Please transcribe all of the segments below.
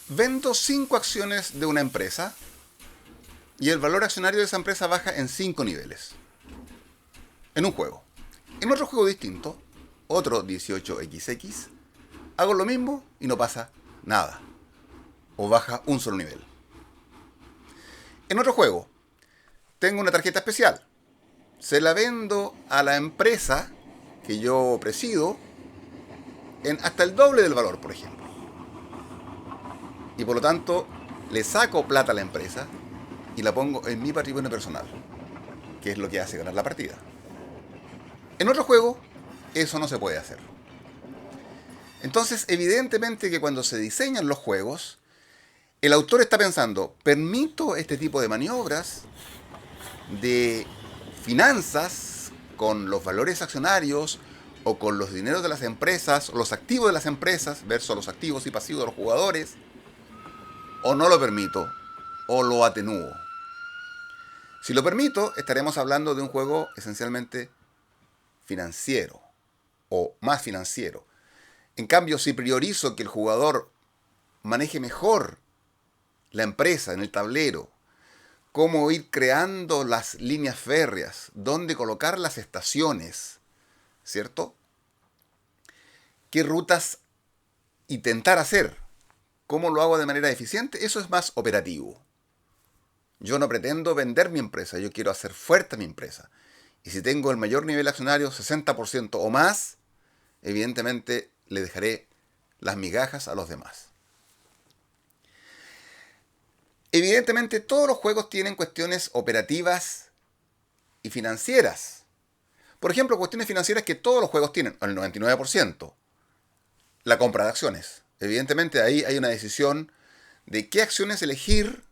Vendo 5 acciones de una empresa y el valor accionario de esa empresa baja en 5 niveles. En un juego. En otro juego distinto, otro 18XX, hago lo mismo y no pasa nada. O baja un solo nivel. En otro juego, tengo una tarjeta especial. Se la vendo a la empresa que yo presido en hasta el doble del valor, por ejemplo. Y por lo tanto, le saco plata a la empresa y la pongo en mi patrimonio personal, que es lo que hace ganar la partida. En otro juego, eso no se puede hacer. Entonces, evidentemente que cuando se diseñan los juegos, el autor está pensando, ¿permito este tipo de maniobras de finanzas con los valores accionarios o con los dineros de las empresas, o los activos de las empresas versus los activos y pasivos de los jugadores? ¿O no lo permito? ¿O lo atenúo? Si lo permito, estaremos hablando de un juego esencialmente financiero o más financiero. En cambio, si priorizo que el jugador maneje mejor la empresa en el tablero, cómo ir creando las líneas férreas, dónde colocar las estaciones, ¿cierto? ¿Qué rutas intentar hacer? ¿Cómo lo hago de manera eficiente? Eso es más operativo. Yo no pretendo vender mi empresa, yo quiero hacer fuerte mi empresa. Y si tengo el mayor nivel accionario, 60% o más, evidentemente le dejaré las migajas a los demás. Evidentemente todos los juegos tienen cuestiones operativas y financieras. Por ejemplo, cuestiones financieras que todos los juegos tienen, el 99%. La compra de acciones. Evidentemente ahí hay una decisión de qué acciones elegir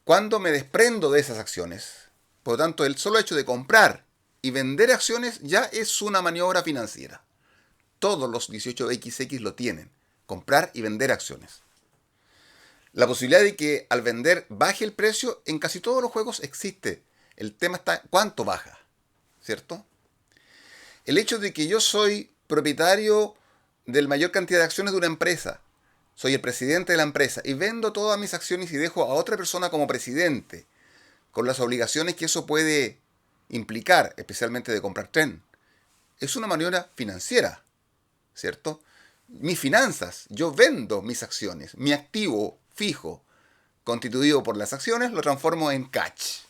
cuando me desprendo de esas acciones. Por lo tanto, el solo hecho de comprar y vender acciones ya es una maniobra financiera. Todos los 18XX lo tienen. Comprar y vender acciones. La posibilidad de que al vender baje el precio en casi todos los juegos existe. El tema está cuánto baja, ¿cierto? El hecho de que yo soy propietario de la mayor cantidad de acciones de una empresa, soy el presidente de la empresa y vendo todas mis acciones y dejo a otra persona como presidente, con las obligaciones que eso puede implicar, especialmente de comprar tren, es una maniobra financiera, ¿cierto? Mis finanzas, yo vendo mis acciones, mi activo fijo constituido por las acciones lo transformo en cash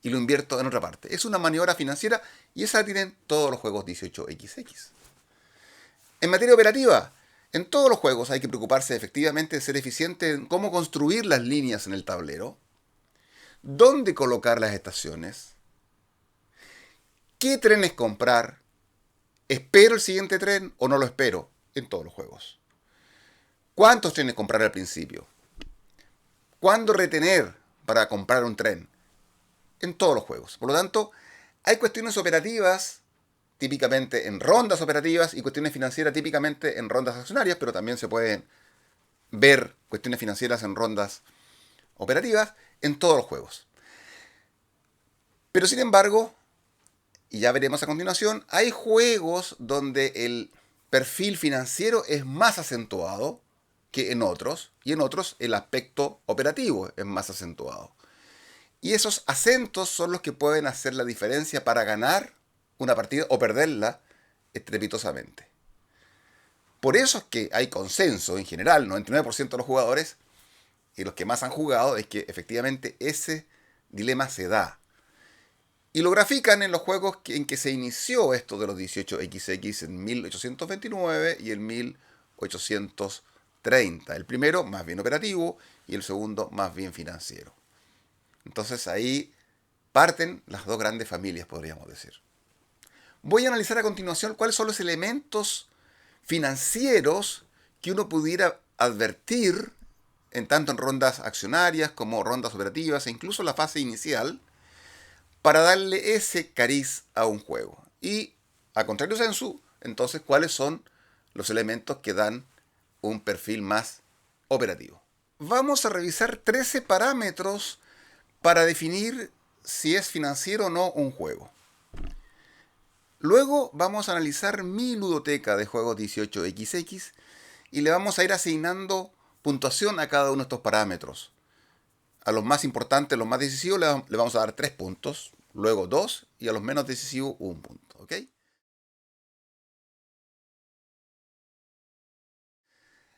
y lo invierto en otra parte. Es una maniobra financiera y esa la tienen todos los juegos 18XX. En materia operativa, en todos los juegos hay que preocuparse efectivamente de ser eficiente en cómo construir las líneas en el tablero, dónde colocar las estaciones, qué trenes comprar, espero el siguiente tren o no lo espero en todos los juegos. ¿Cuántos trenes comprar al principio? ¿Cuándo retener para comprar un tren? En todos los juegos. Por lo tanto, hay cuestiones operativas típicamente en rondas operativas y cuestiones financieras típicamente en rondas accionarias, pero también se pueden ver cuestiones financieras en rondas operativas en todos los juegos. Pero sin embargo, y ya veremos a continuación, hay juegos donde el perfil financiero es más acentuado que en otros, y en otros el aspecto operativo es más acentuado. Y esos acentos son los que pueden hacer la diferencia para ganar una partida o perderla estrepitosamente. Por eso es que hay consenso en general, 99% de los jugadores y los que más han jugado, es que efectivamente ese dilema se da. Y lo grafican en los juegos en que se inició esto de los 18XX en 1829 y en 1830. El primero más bien operativo y el segundo más bien financiero. Entonces ahí parten las dos grandes familias, podríamos decir. Voy a analizar a continuación cuáles son los elementos financieros que uno pudiera advertir en tanto en rondas accionarias como rondas operativas e incluso la fase inicial para darle ese cariz a un juego. Y, a contrario sensu, entonces, ¿cuáles son los elementos que dan un perfil más operativo? Vamos a revisar 13 parámetros para definir si es financiero o no un juego. Luego vamos a analizar mi ludoteca de juegos 18XX y le vamos a ir asignando puntuación a cada uno de estos parámetros. A los más importantes, los más decisivos, le vamos a dar 3 puntos, luego 2 y a los menos decisivos 1 punto. ¿Ok?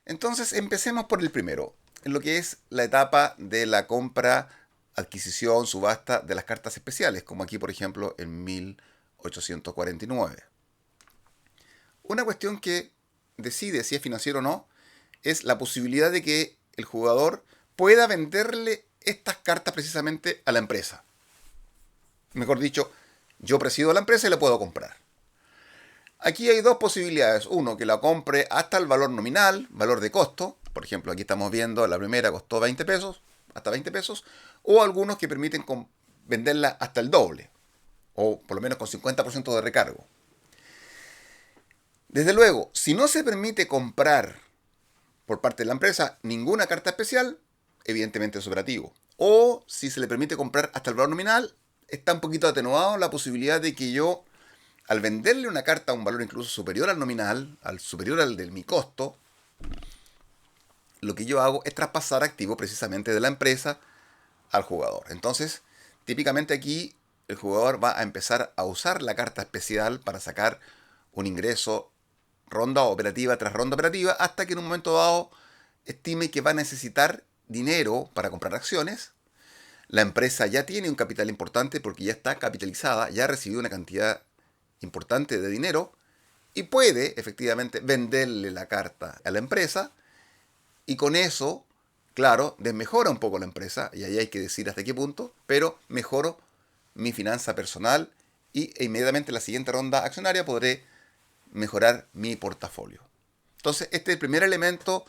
Entonces empecemos por el primero, en lo que es la etapa de la compra, adquisición, subasta de las cartas especiales, como aquí por ejemplo en 1849. Una cuestión que decide si es financiero o no es la posibilidad de que el jugador pueda venderle estas cartas precisamente a la empresa. Mejor dicho, yo presido la empresa y la puedo comprar. Aquí hay dos posibilidades. Uno, que la compre hasta el valor nominal, valor de costo. Por ejemplo, aquí estamos viendo la primera costó 20 pesos, hasta 20 pesos. O algunos que permiten venderla hasta el doble. O por lo menos con 50% de recargo. Desde luego, si no se permite comprar por parte de la empresa ninguna carta especial, evidentemente es operativo. O si se le permite comprar hasta el valor nominal, está un poquito atenuado la posibilidad de que yo, al venderle una carta a un valor incluso superior al nominal, al superior al de mi costo, lo que yo hago es traspasar activo precisamente de la empresa al jugador. Entonces, típicamente aquí el jugador va a empezar a usar la carta especial para sacar un ingreso ronda operativa tras ronda operativa hasta que en un momento dado estime que va a necesitar dinero para comprar acciones. La empresa ya tiene un capital importante porque ya está capitalizada, ya ha recibido una cantidad importante de dinero y puede efectivamente venderle la carta a la empresa y con eso, claro, desmejora un poco la empresa y ahí hay que decir hasta qué punto, pero mejoro mi finanza personal y inmediatamente en la siguiente ronda accionaria podré mejorar mi portafolio. Entonces, este es el primer elemento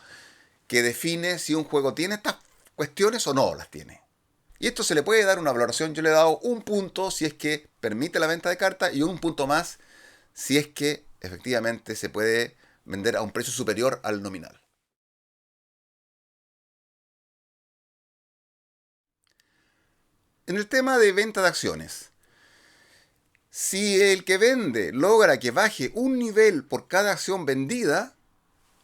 que define si un juego tiene estas cuestiones o no las tiene. Y esto se le puede dar una valoración. Yo le he dado un punto si es que permite la venta de cartas y un punto más si es que efectivamente se puede vender a un precio superior al nominal. En el tema de venta de acciones, si el que vende logra que baje un nivel por cada acción vendida,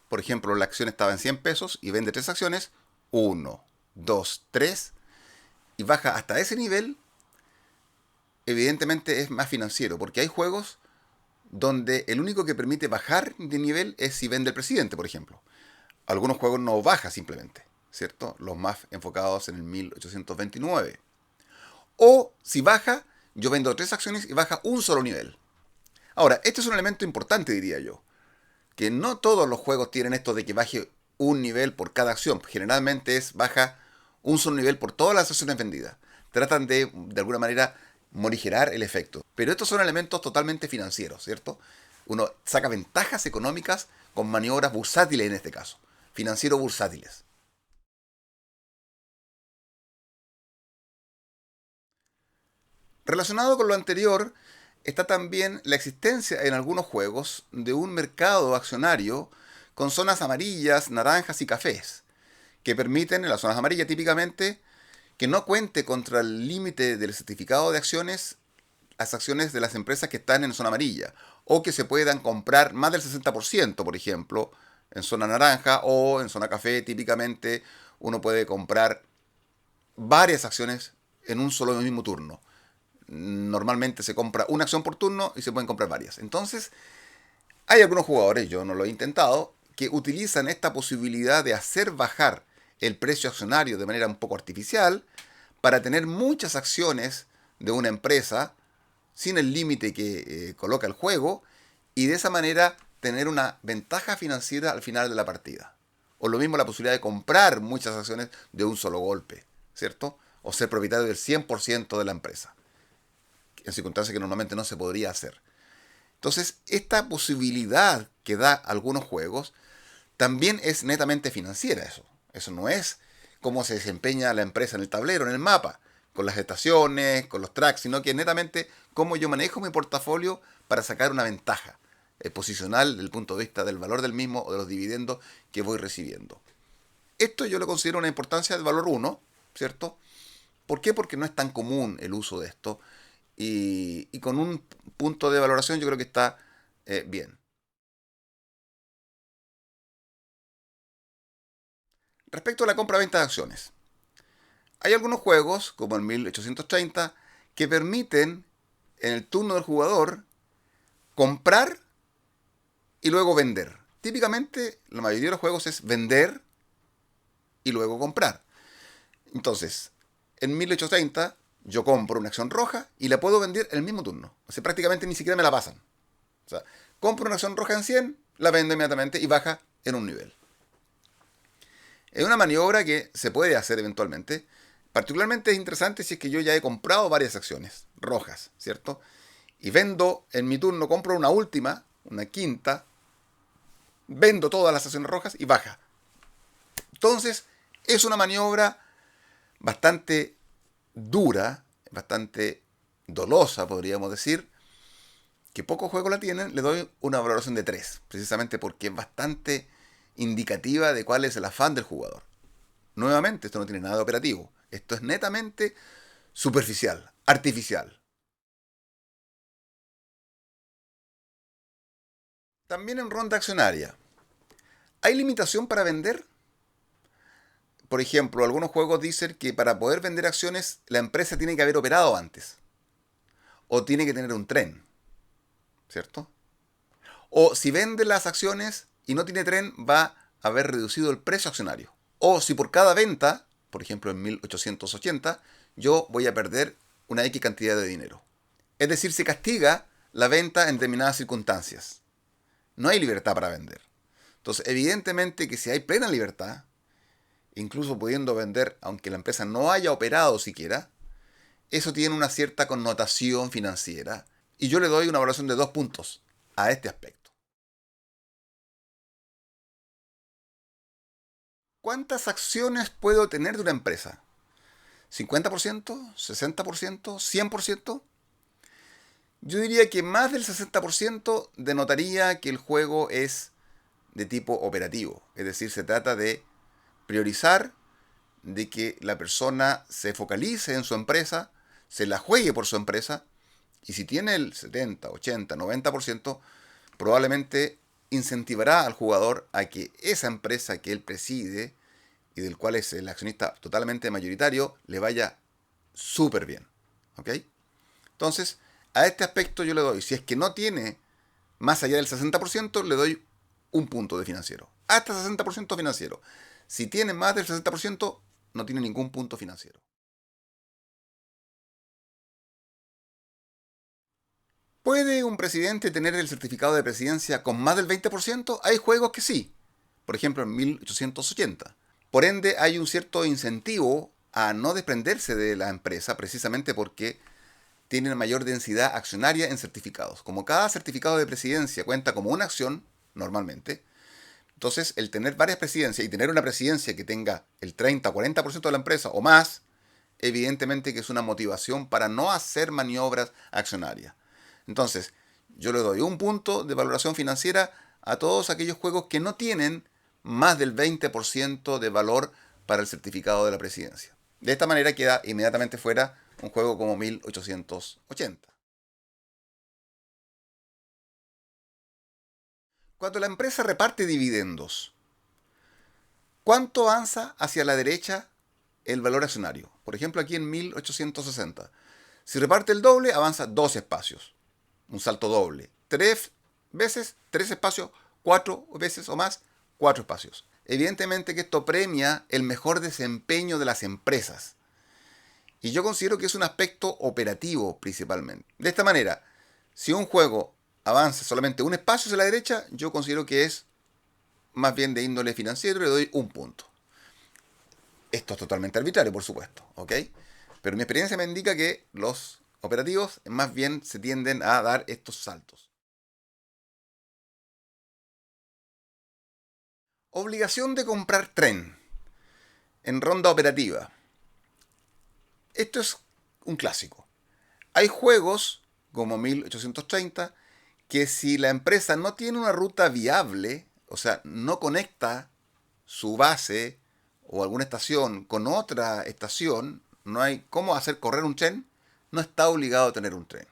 por ejemplo, la acción estaba en 100 pesos y vende 3 acciones, uno, 2, 3, y baja hasta ese nivel, evidentemente es más financiero, porque hay juegos donde el único que permite bajar de nivel es si vende el presidente, por ejemplo. Algunos juegos no baja simplemente, ¿cierto? Los más enfocados en el 1829. O si baja, yo vendo 3 acciones y baja un solo nivel. Ahora, este es un elemento importante, diría yo, que no todos los juegos tienen esto de que baje un nivel por cada acción. Generalmente es baja un solo nivel por todas las acciones vendidas. Tratan de alguna manera, morigerar el efecto. Pero estos son elementos totalmente financieros, ¿cierto? Uno saca ventajas económicas con maniobras bursátiles en este caso. Financiero bursátiles. Relacionado con lo anterior, está también la existencia en algunos juegos de un mercado accionario con zonas amarillas, naranjas y cafés, que permiten en las zonas amarillas típicamente que no cuente contra el límite del certificado de acciones las acciones de las empresas que están en zona amarilla, o que se puedan comprar más del 60%, por ejemplo, en zona naranja o en zona café. Típicamente uno puede comprar varias acciones en un solo mismo turno. Normalmente se compra una acción por turno y se pueden comprar varias. Entonces, hay algunos jugadores, yo no lo he intentado, que utilizan esta posibilidad de hacer bajar el precio accionario de manera un poco artificial para tener muchas acciones de una empresa sin el límite que coloca el juego y de esa manera tener una ventaja financiera al final de la partida. O lo mismo la posibilidad de comprar muchas acciones de un solo golpe, ¿cierto? O ser propietario del 100% de la empresa, en circunstancias que normalmente no se podría hacer. Entonces, esta posibilidad que da algunos juegos también es netamente financiera eso. Eso no es cómo se desempeña la empresa en el tablero, en el mapa, con las estaciones, con los tracks, sino que netamente cómo yo manejo mi portafolio para sacar una ventaja posicional desde el punto de vista del valor del mismo o de los dividendos que voy recibiendo. Esto yo lo considero una importancia de valor uno, ¿cierto? ¿Por qué? Porque no es tan común el uso de esto y con un punto de valoración yo creo que está bien. Respecto a la compra-venta de acciones, hay algunos juegos, como el 1830, que permiten en el turno del jugador comprar y luego vender. Típicamente, la mayoría de los juegos es vender y luego comprar. Entonces, en 1830 yo compro una acción roja y la puedo vender en el mismo turno. O sea, prácticamente ni siquiera me la pasan. O sea, compro una acción roja en 100, la vendo inmediatamente y baja en un nivel. Es una maniobra que se puede hacer eventualmente. Particularmente es interesante si es que yo ya he comprado varias acciones rojas, ¿cierto? Y vendo en mi turno, compro una última, una quinta, vendo todas las acciones rojas y baja. Entonces, es una maniobra bastante dura, bastante dolosa, podríamos decir, que pocos juegos la tienen. Le doy una valoración de 3, precisamente porque es bastante indicativa de cuál es el afán del jugador. Nuevamente, esto no tiene nada de operativo. Esto es netamente superficial, artificial. También en ronda accionaria. ¿Hay limitación para vender? Por ejemplo, algunos juegos dicen que para poder vender acciones la empresa tiene que haber operado antes. O tiene que tener un tren, ¿cierto? O si vende las acciones y no tiene tren, va a haber reducido el precio accionario. O si por cada venta, por ejemplo en 1880, yo voy a perder una X cantidad de dinero. Es decir, se castiga la venta en determinadas circunstancias. No hay libertad para vender. Entonces, evidentemente que si hay plena libertad, incluso pudiendo vender, aunque la empresa no haya operado siquiera, eso tiene una cierta connotación financiera. Y yo le doy una valoración de 2 puntos a este aspecto. ¿Cuántas acciones puedo tener de una empresa? ¿50%? ¿60%? ¿100%? Yo diría que más del 60% denotaría que el juego es de tipo operativo. Es decir, se trata de priorizar, de que la persona se focalice en su empresa, se la juegue por su empresa, y si tiene el 70, 80, 90%, probablemente incentivará al jugador a que esa empresa que él preside y del cual es el accionista totalmente mayoritario, le vaya súper bien. ¿Ok? Entonces, a este aspecto yo le doy, si es que no tiene más allá del 60%, le doy un punto de financiero. Hasta 60% financiero. Si tiene más del 60%, no tiene ningún punto financiero. ¿Puede un presidente tener el certificado de presidencia con más del 20%? Hay juegos que sí. Por ejemplo, en 1880. Por ende, hay un cierto incentivo a no desprenderse de la empresa precisamente porque tienen mayor densidad accionaria en certificados. Como cada certificado de presidencia cuenta como una acción, normalmente, entonces el tener varias presidencias y tener una presidencia que tenga el 30 o 40% de la empresa o más, evidentemente que es una motivación para no hacer maniobras accionarias. Entonces, yo le doy un punto de valoración financiera a todos aquellos juegos que no tienen más del 20% de valor para el certificado de la presidencia. De esta manera queda inmediatamente fuera un juego como 1880. Cuando la empresa reparte dividendos, ¿cuánto avanza hacia la derecha el valor accionario? Por ejemplo, aquí en 1860. Si reparte el doble, avanza 2 espacios. Un salto doble. 3 veces, 3 espacios, 4 veces o más, 4 espacios. Evidentemente que esto premia el mejor desempeño de las empresas. Y yo considero que es un aspecto operativo principalmente. De esta manera, si un juego avanza solamente un espacio hacia la derecha, yo considero que es más bien de índole financiero y le doy un punto. Esto es totalmente arbitrario, por supuesto, ¿ok? Pero mi experiencia me indica que los operativos más bien se tienden a dar estos saltos. Obligación de comprar tren en ronda operativa. Esto es un clásico. Hay juegos como 1830 que si la empresa no tiene una ruta viable, o sea, no conecta su base o alguna estación con otra estación, no hay cómo hacer correr un tren, no está obligado a tener un tren.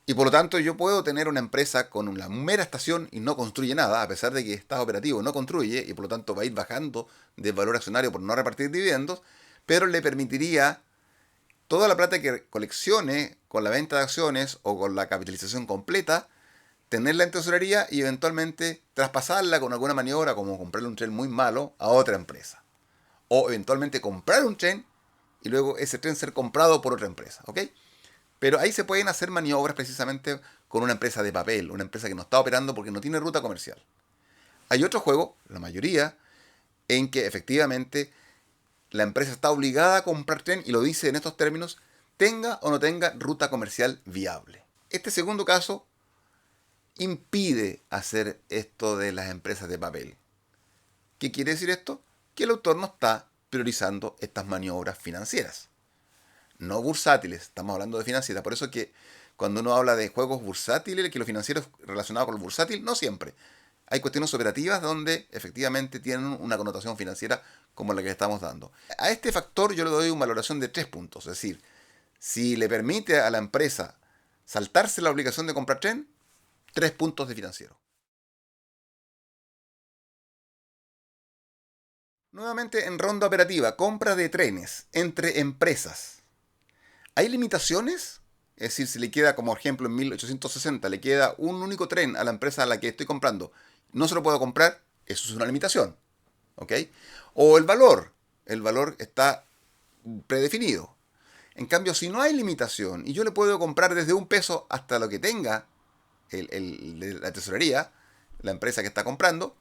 Y por lo tanto yo puedo tener una empresa con una mera estación y no construye nada, a pesar de que está operativo, no construye y por lo tanto va a ir bajando de valor accionario por no repartir dividendos, pero le permitiría toda la plata que coleccione con la venta de acciones o con la capitalización completa, tenerla en tesorería y eventualmente traspasarla con alguna maniobra como comprarle un tren muy malo a otra empresa. O eventualmente comprar un tren y luego ese tren ser comprado por otra empresa. ¿Ok? Pero ahí se pueden hacer maniobras precisamente con una empresa de papel, una empresa que no está operando porque no tiene ruta comercial. Hay otro juego, la mayoría, en que efectivamente la empresa está obligada a comprar tren y lo dice en estos términos, tenga o no tenga ruta comercial viable. Este segundo caso impide hacer esto de las empresas de papel. ¿Qué quiere decir esto? Que el autor no está priorizando estas maniobras financieras. No bursátiles, estamos hablando de financieras. Por eso es que cuando uno habla de juegos bursátiles, que lo financiero es relacionado con lo bursátil, no siempre. Hay cuestiones operativas donde efectivamente tienen una connotación financiera como la que estamos dando. A este factor yo le doy una valoración de 3 puntos. Es decir, si le permite a la empresa saltarse la obligación de comprar tren, 3 puntos de financiero. Nuevamente en ronda operativa, compra de trenes entre empresas. ¿Hay limitaciones? Es decir, si le queda, como ejemplo en 1860, le queda un único tren a la empresa a la que estoy comprando, no se lo puedo comprar, eso es una limitación. ¿Ok? O el valor está predefinido. En cambio, si no hay limitación y yo le puedo comprar desde un peso hasta lo que tenga la tesorería, la empresa que está comprando,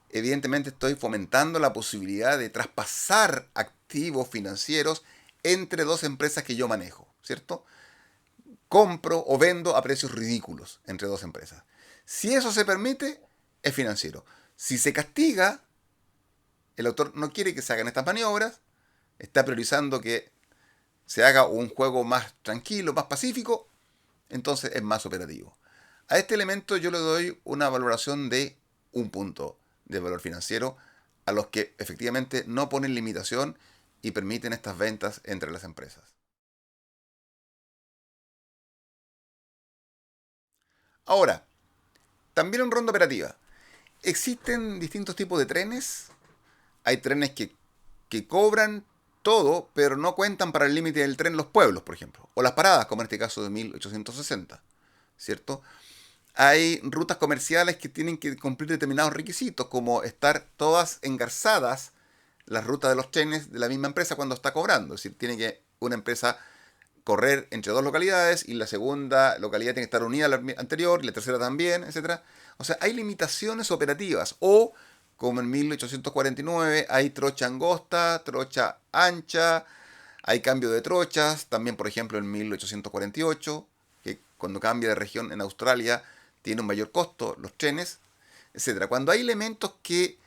evidentemente estoy fomentando la posibilidad de traspasar activos financieros entre dos empresas que yo manejo, ¿cierto? Compro o vendo a precios ridículos entre dos empresas. Si eso se permite, es financiero. Si se castiga, el autor no quiere que se hagan estas maniobras, está priorizando que se haga un juego más tranquilo, más pacífico, entonces es más operativo. A este elemento yo le doy una valoración de un punto de valor financiero a los que efectivamente no ponen limitación y permiten estas ventas entre las empresas. Ahora, también en ronda operativa, existen distintos tipos de trenes. Hay trenes que cobran todo, pero no cuentan para el límite del tren los pueblos, por ejemplo. O las paradas, como en este caso de 1860, ¿cierto? Hay rutas comerciales que tienen que cumplir determinados requisitos, como estar todas engarzadas las rutas de los trenes de la misma empresa cuando está cobrando. Es decir, tiene que una empresa correr entre dos localidades y la segunda localidad tiene que estar unida a la anterior y la tercera también, etcétera. O sea, hay limitaciones operativas. O, como en 1849, hay trocha angosta, trocha ancha, hay cambio de trochas. También, por ejemplo, en 1848, que cuando cambia de región en Australia tiene un mayor costo los trenes, etcétera. Cuando hay elementos que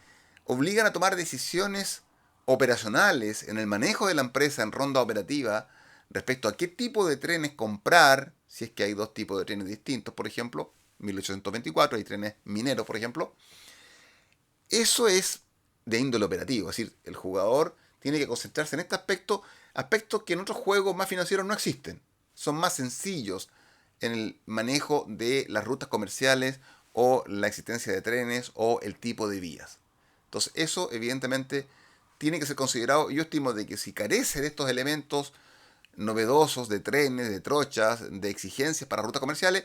obligan a tomar decisiones operacionales en el manejo de la empresa en ronda operativa respecto a qué tipo de trenes comprar, si es que hay dos tipos de trenes distintos, por ejemplo, 1824 hay trenes mineros, por ejemplo, eso es de índole operativo, es decir, el jugador tiene que concentrarse en este aspecto, aspectos que en otros juegos más financieros no existen, son más sencillos en el manejo de las rutas comerciales o la existencia de trenes o el tipo de vías. Entonces eso evidentemente tiene que ser considerado. Yo estimo de que si carece de estos elementos novedosos de trenes, de trochas, de exigencias para rutas comerciales,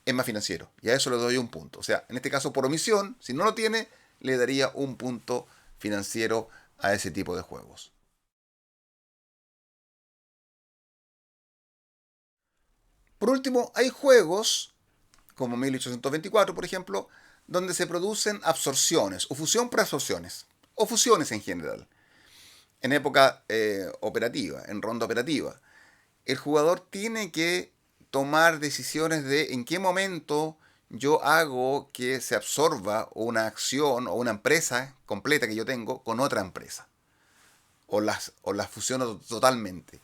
es más financiero. Y a eso le doy un punto. O sea, en este caso por omisión, si no lo tiene, le daría un punto financiero a ese tipo de juegos. Por último, hay juegos, como 1824, por ejemplo, donde se producen absorciones, o fusión por absorciones, o fusiones en general, en época operativa, en ronda operativa. El jugador tiene que tomar decisiones de en qué momento yo hago que se absorba una acción o una empresa completa que yo tengo con otra empresa. O las fusiono totalmente.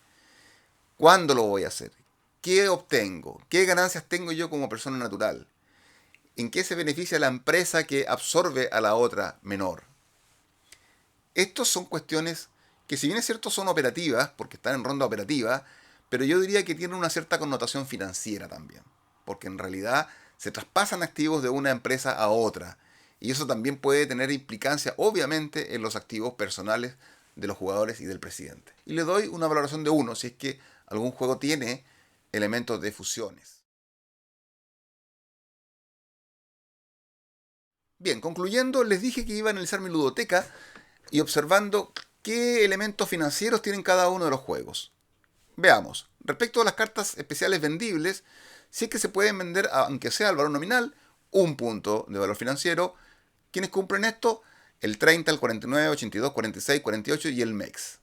¿Cuándo lo voy a hacer? ¿Qué obtengo? ¿Qué ganancias tengo yo como persona natural? ¿En qué se beneficia la empresa que absorbe a la otra menor? Estas son cuestiones que, si bien es cierto, son operativas, porque están en ronda operativa, pero yo diría que tienen una cierta connotación financiera también. porque en realidad se traspasan activos de una empresa a otra. Y eso también puede tener implicancia, obviamente, en los activos personales de los jugadores y del presidente. Y le doy una valoración de 1 si es que algún juego tiene elementos de fusiones. Bien, concluyendo, les dije que iba a analizar mi ludoteca y observando qué elementos financieros tienen cada uno de los juegos. Veamos, respecto a las cartas especiales vendibles, si es que se pueden vender, aunque sea al valor nominal, un punto de valor financiero. ¿Quiénes cumplen esto? El 30, el 49, 82, 46, 48 y el MEX.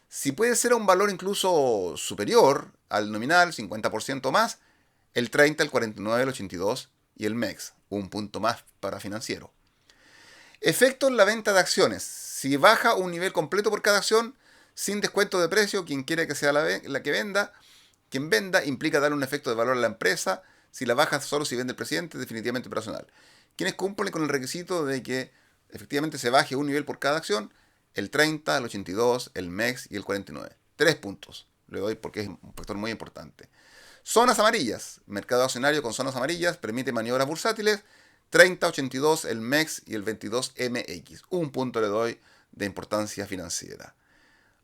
Si puede ser a un valor incluso superior al nominal, 50% más, el 30, el 49, el 82 y el MEX, un punto más para financiero. Efecto en la venta de acciones. Si baja un nivel completo por cada acción, sin descuento de precio, quien quiera que sea la que venda, quien venda implica darle un efecto de valor a la empresa. Si la baja solo si vende el presidente, definitivamente personal. Quienes cumplen con el requisito de que efectivamente se baje un nivel por cada acción, el 30, el 82, el MEX y el 49. 3 puntos. Le doy porque es un factor muy importante. Zonas amarillas. Mercado accionario con zonas amarillas permite maniobras bursátiles. 30, 82, el MEX y el 22MX. Un punto le doy de importancia financiera.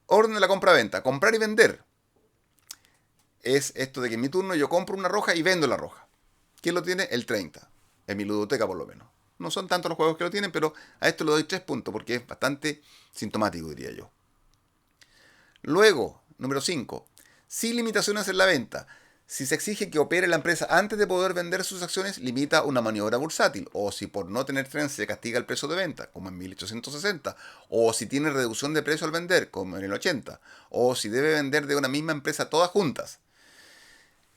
Orden de la compra-venta. Comprar y vender. Es esto de que en mi turno yo compro una roja y vendo la roja. ¿Quién lo tiene? El 30. En mi ludoteca por lo menos. No son tantos los juegos que lo tienen, pero a esto le doy 3 puntos porque es bastante sintomático, diría yo. Luego, número 5. Sin limitaciones en la venta. Si se exige que opere la empresa antes de poder vender sus acciones, limita una maniobra bursátil. O si por no tener tren se castiga el precio de venta, como en 1860. O si tiene reducción de precio al vender, como en el 80. O si debe vender de una misma empresa todas juntas.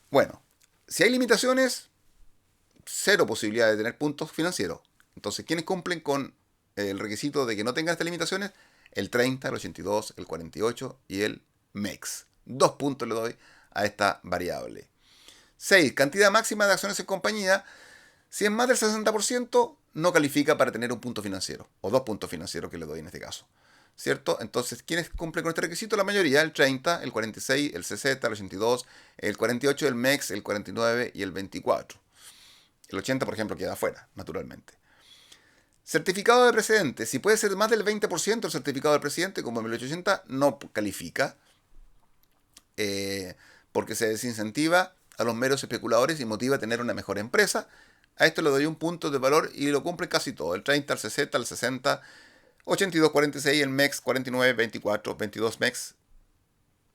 Bueno, si hay limitaciones, cero posibilidad de tener puntos financieros. Entonces, ¿quiénes cumplen con el requisito de que no tengan estas limitaciones? El 30, el 82, el 48 y el MEX. 2 puntos le doy a esta variable. 6. Cantidad máxima de acciones en compañía. Si es más del 60%, no califica para tener un punto financiero. O 2 puntos financieros que le doy en este caso. ¿Cierto? Entonces, ¿quiénes cumplen con este requisito? La mayoría, el 30, el 46, el 60, el 82, el 48, el MEX, el 49 y el 24. El 80, por ejemplo, queda afuera, naturalmente. Certificado de precedente. Si puede ser más del 20% el certificado del presidente, como en 1880, no califica. Porque se desincentiva a los meros especuladores y motiva a tener una mejor empresa. A esto le doy un punto de valor y lo cumple casi todo. El 30, el 60, el 60, 82, 46, el MEX, 49, 24, 22 MEX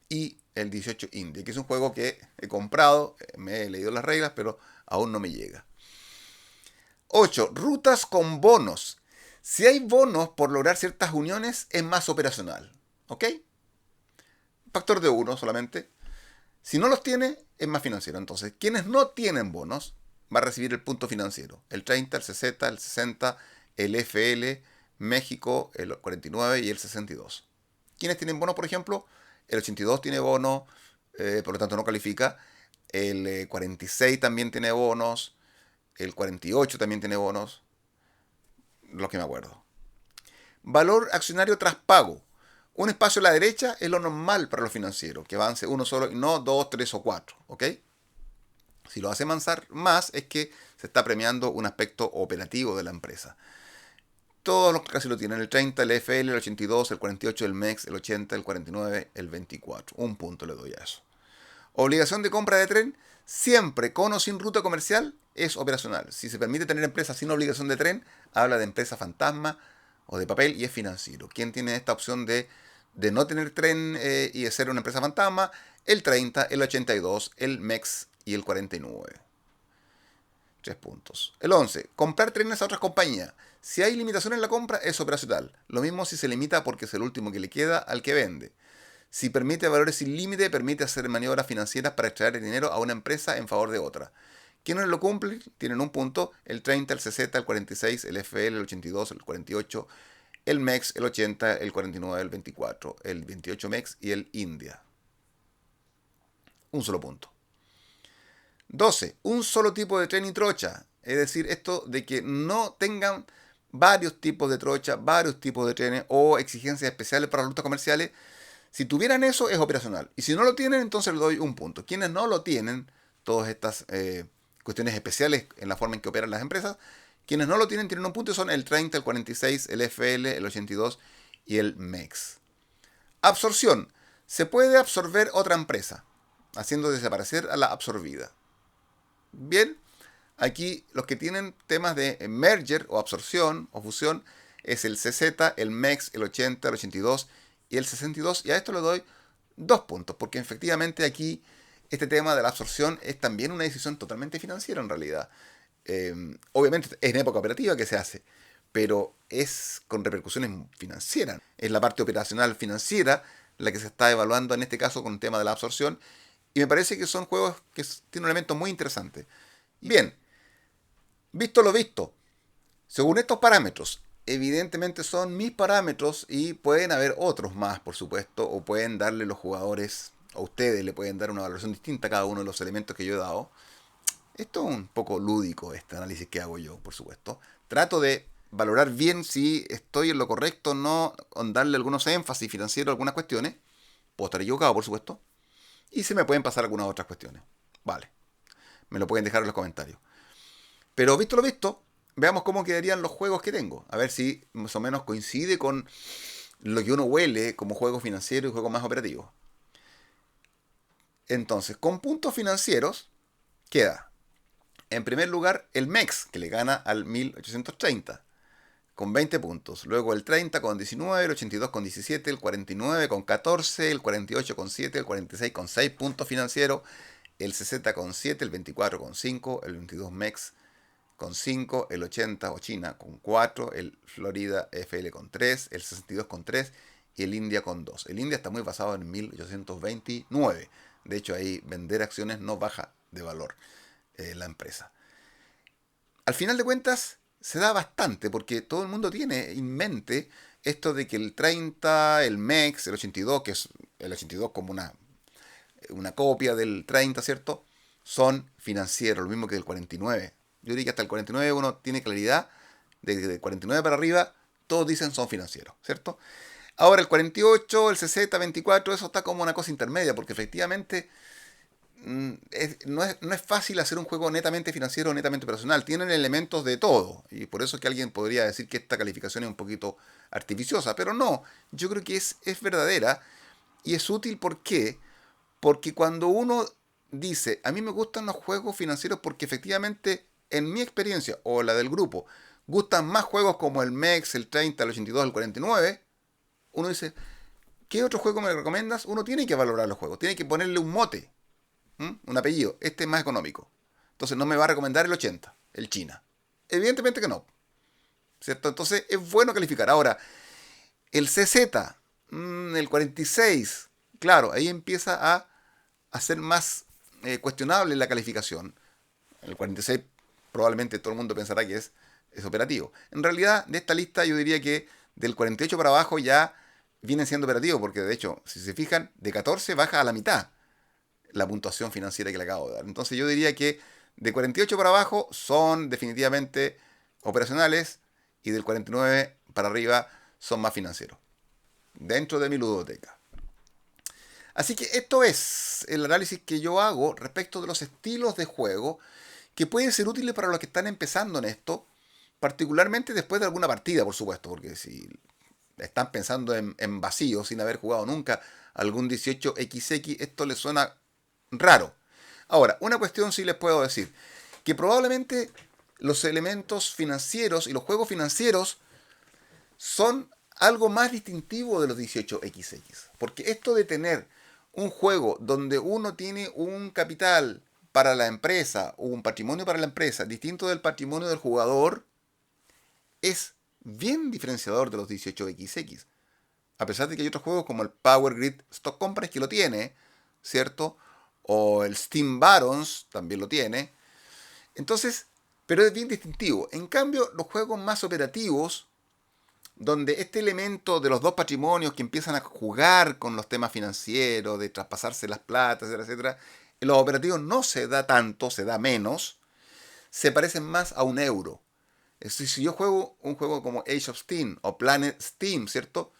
y el 18 Indie, que es un juego que he comprado, me he leído las reglas, pero aún no me llega. 8. Rutas con bonos. Si hay bonos por lograr ciertas uniones, es más operacional. ¿Ok? Factor de 1 solamente. Si no los tiene, es más financiero. Entonces, quienes no tienen bonos, va a recibir el punto financiero. El 30, el 60, el 60, el FL, México, el 49 y el 62. ¿Quiénes tienen bonos, por ejemplo? El 82 tiene bono, por lo tanto no califica. El 46 también tiene bonos. El 48 también tiene bonos. Los que me acuerdo. Valor accionario tras pago. Un espacio a la derecha es lo normal para los financieros, que avance uno solo y no 2, 3 o 4. ¿Ok? Si lo hace avanzar más es que se está premiando un aspecto operativo de la empresa. Todos los casi lo tienen. El 30, el FL, el 82, el 48, el MEX, el 80, el 49, el 24. Un punto le doy a eso. Obligación de compra de tren, siempre con o sin ruta comercial, es operacional. Si se permite tener empresas sin obligación de tren, habla de empresa fantasma o de papel y es financiero. ¿Quién tiene esta opción de no tener tren y de ser una empresa fantasma? El 30, el 82, el MEX y el 49. 3 puntos. El 11. Comprar trenes a otras compañías. Si hay limitación en la compra, es operacional. Lo mismo si se limita porque es el último que le queda al que vende. Si permite valores sin límite, permite hacer maniobras financieras para extraer el dinero a una empresa en favor de otra. Quienes lo cumplen tienen un punto, el 30, el 60, el 46, el FL, el 82, el 48, el MEX, el 80, el 49, el 24, el 28 MEX y el India. Un solo punto. 12. Un solo tipo de tren y trocha. Es decir, esto de que no tengan varios tipos de trocha, varios tipos de trenes o exigencias especiales para rutas comerciales. Si tuvieran eso, es operacional. Y si no lo tienen, entonces le doy un punto. Quienes no lo tienen, todas estas cuestiones especiales en la forma en que operan las empresas. Quienes no lo tienen tienen un punto y son el 30, el 46, el FL, el 82 y el MEX. Absorción. Se puede absorber otra empresa, haciendo desaparecer a la absorbida. Bien, aquí los que tienen temas de merger o absorción o fusión es el CZ, el MEX, el 80, el 82 y el 62. Y a esto le doy 2 puntos, porque efectivamente aquí este tema de la absorción es también una decisión totalmente financiera en realidad. Obviamente es en época operativa que se hace, pero es con repercusiones financieras. Es la parte operacional financiera la que se está evaluando en este caso con el tema de la absorción. Y me parece que son juegos que tienen un elemento muy interesante. Bien, visto lo visto, según estos parámetros, evidentemente son mis parámetros y pueden haber otros más, por supuesto, o pueden darle los jugadores, o ustedes le pueden dar una valoración distinta a cada uno de los elementos que yo he dado. Esto es un poco lúdico, este análisis que hago yo, por supuesto. Trato de valorar bien si estoy en lo correcto o no, con darle algunos énfasis financieros a algunas cuestiones. Puedo estar equivocado, por supuesto. Y se me pueden pasar algunas otras cuestiones. Vale, me lo pueden dejar en los comentarios. Pero visto lo visto, veamos cómo quedarían los juegos que tengo. A ver si más o menos coincide con lo que uno huele como juegos financieros y juegos más operativos. Entonces, con puntos financieros, queda en primer lugar el MEX, que le gana al 1830, con 20 puntos. Luego el 30 con 19, el 82 con 17, el 49 con 14, el 48 con 7, el 46 con 6 puntos financieros, el 60 con 7, el 24 con 5, el 22 MEX con 5, el 80 o China con 4, el Florida FL con 3, el 62 con 3 y el India con 2. El India está muy basado en 1829. De hecho, ahí vender acciones no baja de valor la empresa. Al final de cuentas, se da bastante porque todo el mundo tiene en mente esto de que el 30, el MEX, el 82, que es el 82 como una copia del 30, ¿cierto? Son financieros, lo mismo que el 49. Yo diría que hasta el 49 uno tiene claridad de 49 para arriba, todos dicen son financieros, ¿cierto? Ahora el 48, el 60, 24, eso está como una cosa intermedia, porque efectivamente no es fácil hacer un juego netamente financiero o netamente personal. Tienen elementos de todo. Y por eso es que alguien podría decir que esta calificación es un poquito artificiosa. Pero no, yo creo que es verdadera y es útil. ¿Por qué? Porque cuando uno dice, a mí me gustan los juegos financieros porque efectivamente, en mi experiencia o la del grupo, gustan más juegos como el MEX, el 30, el 82, el 49, uno dice, ¿qué otro juego me recomiendas? Uno tiene que valorar los juegos, tiene que ponerle un mote. Un apellido, este es más económico. Entonces no me va a recomendar el 80, el China. Evidentemente que no. ¿Cierto? Entonces es bueno calificar. Ahora, el CZ, el 46, claro, ahí empieza a ser más cuestionable la calificación. El 46 probablemente todo el mundo pensará que es operativo. En realidad, de esta lista yo diría que del 48 para abajo ya viene siendo operativo, porque de hecho, si se fijan, de 14 baja a la mitad la puntuación financiera que le acabo de dar. Entonces yo diría que de 48 para abajo son definitivamente operacionales y del 49 para arriba son más financieros. Dentro de mi ludoteca. Así que esto es el análisis que yo hago respecto de los estilos de juego que pueden ser útiles para los que están empezando en esto, particularmente después de alguna partida, por supuesto, porque si están pensando en vacío sin haber jugado nunca algún 18XX, esto les suena raro. Ahora, una cuestión sí les puedo decir, que probablemente los elementos financieros y los juegos financieros son algo más distintivo de los 18XX. Porque esto de tener un juego donde uno tiene un capital para la empresa o un patrimonio para la empresa distinto del patrimonio del jugador es bien diferenciador de los 18XX. A pesar de que hay otros juegos como el Power Grid Stock Companies que lo tiene, ¿cierto? O el Steam Barons también lo tiene. Entonces, pero es bien distintivo. En cambio, los juegos más operativos, donde este elemento de los dos patrimonios que empiezan a jugar con los temas financieros, de traspasarse las platas, etcétera, etcétera, en los operativos no se da tanto, se da menos, se parecen más a un euro. Es decir, si yo juego un juego como Age of Steam o Planet Steam, ¿cierto?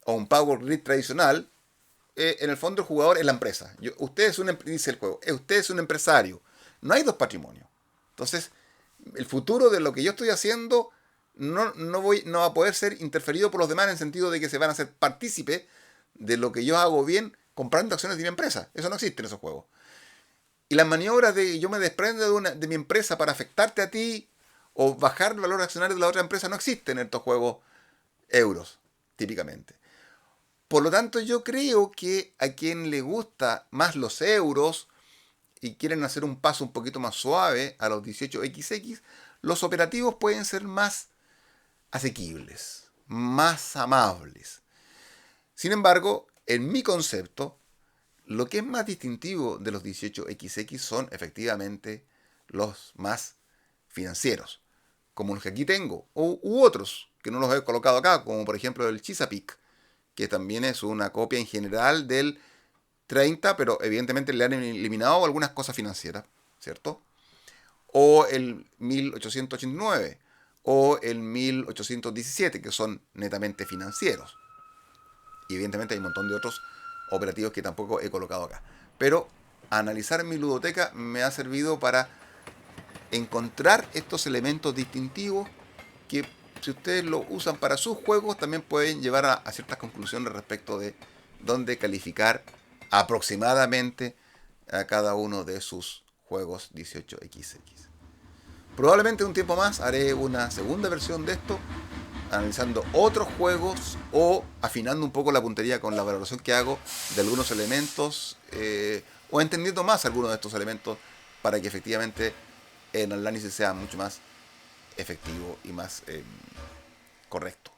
O un Power Grid tradicional, en el fondo el jugador es la empresa. Usted es dice el juego, usted es un empresario. No hay dos patrimonios. Entonces, el futuro de lo que yo estoy haciendo no va a poder ser interferido por los demás en el sentido de que se van a hacer partícipes de lo que yo hago bien comprando acciones de mi empresa. Eso no existe en esos juegos. Y las maniobras de yo me desprendo de mi empresa para afectarte a ti o bajar el valor accionario de la otra empresa no existen en estos juegos euros, típicamente. Por lo tanto, yo creo que a quien le gusta más los euros y quieren hacer un paso un poquito más suave a los 18XX, los operativos pueden ser más asequibles, más amables. Sin embargo, en mi concepto, lo que es más distintivo de los 18XX son efectivamente los más financieros, como los que aquí tengo, u otros que no los he colocado acá, como por ejemplo el Chesapeake, que también es una copia en general del 30, pero evidentemente le han eliminado algunas cosas financieras, ¿cierto? O el 1889, o el 1817, que son netamente financieros. Y evidentemente hay un montón de otros operativos que tampoco he colocado acá. Pero analizar mi ludoteca me ha servido para encontrar estos elementos distintivos que si ustedes lo usan para sus juegos también pueden llevar a ciertas conclusiones respecto de dónde calificar aproximadamente a cada uno de sus juegos 18XX. Probablemente un tiempo más haré una segunda versión de esto, analizando otros juegos o afinando un poco la puntería con la valoración que hago de algunos elementos o entendiendo más algunos de estos elementos para que efectivamente el análisis sea mucho más efectivo y más correcto.